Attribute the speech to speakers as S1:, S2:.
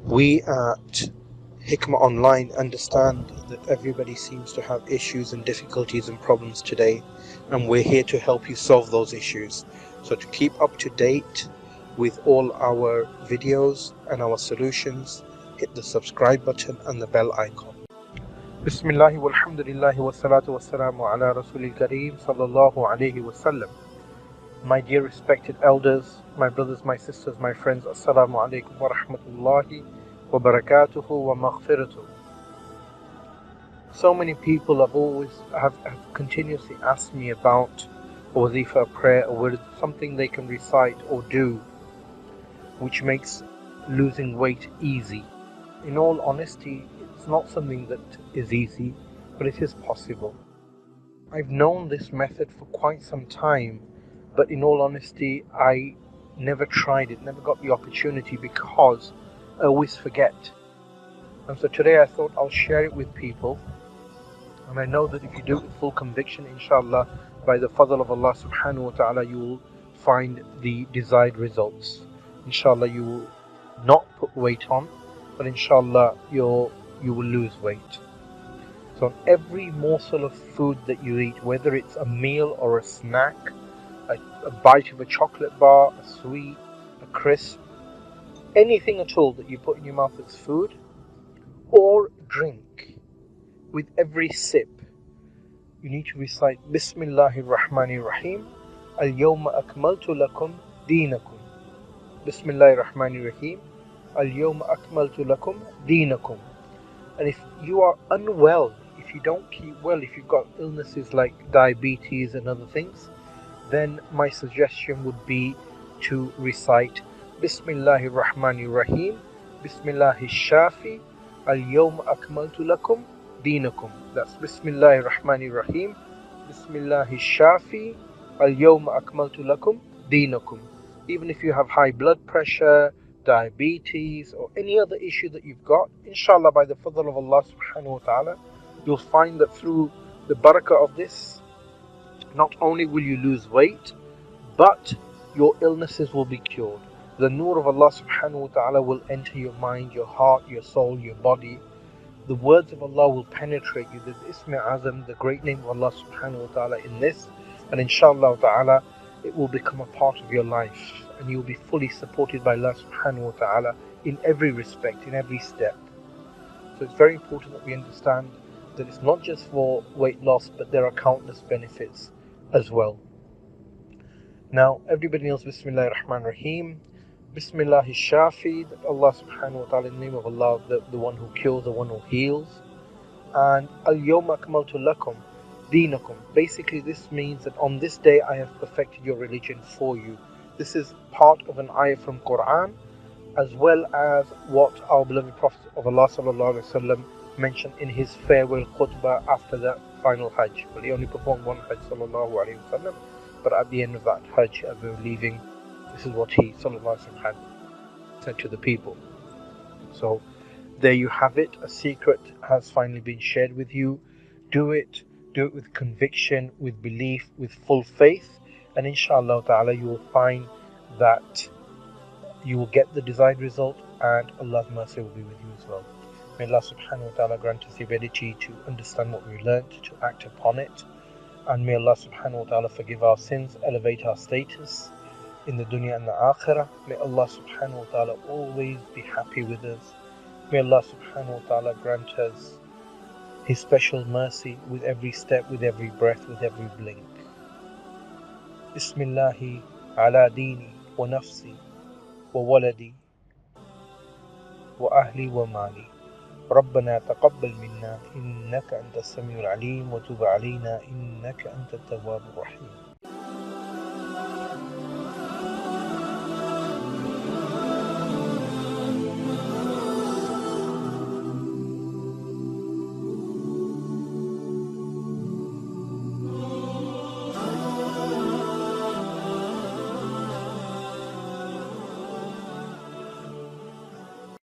S1: We at Hikmah Online understand that everybody seems to have issues and difficulties and problems today, and we're here to help you solve those issues. So to keep up to date with all our videos and our solutions, hit the subscribe button and the bell icon. Bismillahi walhamdulillahi wassalatu wassalamu ala rasulil kareem sallallahu alayhi wasallam. My dear respected elders, my brothers, my sisters, my friends, assalamu alaikum wa rahmatullahi wa barakatuhu wa maghfiratuh. So many people have continuously asked me about a wazifa, a prayer, a word, something they can recite or do which makes losing weight easy. In all honesty, it's not something that is easy, but it is possible. I've known this method for quite some time, but in all honesty, I never tried it, never got the opportunity because I always forget. And so today I thought I'll share it with people. And I know that if you do it with full conviction, inshallah, by the fadal of Allah subhanahu wa ta'ala, you will find the desired results. Inshallah, you will not put weight on, but inshallah, you will lose weight. So on every morsel of food that you eat, whether it's a meal or a snack, a bite of a chocolate bar, a sweet, a crisp, anything at all that you put in your mouth as food or drink, with every sip, you need to recite bismillahirrahmanirrahim, اليوم أكملت لكم دينكم. bismillahirrahmanirrahim, اليوم أكملت لكم دينكم. And if you are unwell, if you don't keep well, if you've got illnesses like diabetes and other things, then my suggestion would be to recite bismillahirrahmanirrahim, bismillahi shafi, اليوم أكملت لكم دينكم. That's bismillahirrahmanirrahim, bismillahi shafi, اليوم أكملت لكم دينكم. Even if you have high blood pressure, diabetes, or any other issue that you've got, inshallah, by the fadl of Allah subhanahu wa ta'ala, you'll find that through the barakah of this, not only will you lose weight, but your illnesses will be cured. The nur of Allah subhanahu wa ta'ala will enter your mind, your heart, your soul, your body. The words of Allah will penetrate you. There's Ismi Azam, the great name of Allah subhanahu wa ta'ala in this, and inshallah ta'ala, it will become a part of your life, and you will be fully supported by Allah subhanahu wa ta'ala in every respect, in every step. So it's very important that we understand that it's not just for weight loss, but there are countless benefits as well. Now, everybody knows bismillahirrahmanirrahim, bismillahi shafi, that Allah subhanahu wa ta'ala, in the name of Allah, the one who cures, the one who heals. And اليوم أكملت لكم دينكم. Basically, this means that on this day I have perfected your religion for you. This is part of an ayah from Quran, as well as what our beloved Prophet of Allah sallallahu alaihi wasallam mentioned in his farewell khutbah after the final Hajj. Well, he only performed one Hajj sallallahu alaihi wasallam, but at the end of that Hajj, as we were leaving, this is what he sallallahu alaihi wasallam had said to the people. So there you have it. A secret has finally been shared with you. Do it with conviction, with belief, with full faith, and inshallah ta'ala you will find that you will get the desired result, and Allah's mercy will be with you as well. May Allah subhanahu wa ta'ala grant us the ability to understand what we learned, to act upon it, and may Allah subhanahu wa ta'ala forgive our sins, elevate our status in the dunya and the akhirah. May Allah subhanahu wa ta'ala always be happy with us. May Allah subhanahu wa ta'ala grant us His special mercy with every step, with every breath, with every blink. Bismillahi ala dini wa nafsi wa waladi wa ahli wa mali. ربنا تقبل منا إنك أنت السميع العليم وتب علينا إنك أنت التواب الرحيم.